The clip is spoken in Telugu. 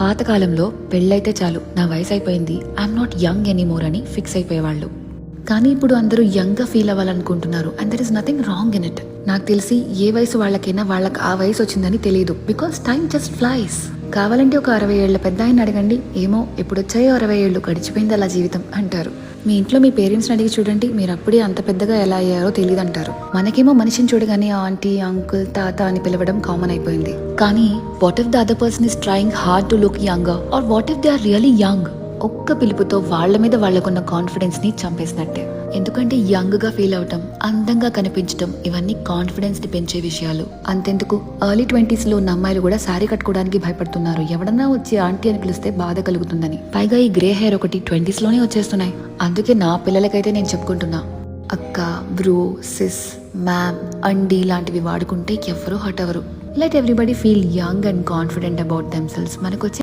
పాతకాలంలో పెళ్ళైతే చాలు నా వయసు అయిపోయింది, ఐఎమ్ నాట్ యంగ్ ఎనీమోర్ అని ఫిక్స్ అయిపోయేవాళ్ళు. కానీ ఇప్పుడు అందరూ యంగ్ గా ఫీల్ అవ్వాలనుకుంటున్నారు and there is nothing wrong in it. నాకు తెలిసి ఏ వయసు వాళ్ళకైనా వాళ్ళకి ఆ వయసు వచ్చిందని తెలియదు, బికాస్ టైం జస్ట్ ఫ్లైస్. కావాలంటే ఒక 60 ఏళ్ల పెద్ద ఆయన అడగండి, ఏమో ఎప్పుడొచ్చాయో 60 ఏళ్ళు, గడిచిపోయింది అలా జీవితం అంటారు. మీ ఇంట్లో మీ పేరెంట్స్ని అడిగి చూడండి, మీరు అప్పుడే అంత పెద్దగా ఎలా అయ్యారో తెలియదు అంటారు. మనకేమో మనిషిని చూడగానే ఆంటీ, అంకుల్, తాత అని పిలవడం కామన్ అయిపోయింది. కానీ what if the other person is trying hard to look younger, or what if they are really young? ఒక్క పిలుపుతో వాళ్ళ మీద వాళ్ళకున్న కాన్ఫిడెన్స్ ని చంపేసినట్టే. ఎందుకంటే యంగ్ గా ఫీల్ అవటం, అందంగా కనిపించడం, ఇవన్నీ కాన్ఫిడెన్స్ ని పెంచే విషయాలు. అంతెందుకు, ఎర్లీ 20s లో ఉన్న అమ్మాయిలు కూడా శారీ కట్టుకోవడానికి భయపడుతున్నారు, ఎవడన్నా వచ్చి ఆంటీ అని పిలిస్తే బాధ కలుగుతుందని. పైగా ఈ గ్రే హెయిర్ ఒకటి 20s లోనే వచ్చేస్తున్నాయి. అందుకే నా పిల్లలకైతే నేను చెప్పుకుంటున్నా, అక్క, బ్రో, సిస్, మ్యామ్, అండి లాంటివి వాడుకుంటే ఎవరూ హర్ట్ అవ్వరు. Let everybody feel young and confident about themselves. మనకొచ్చే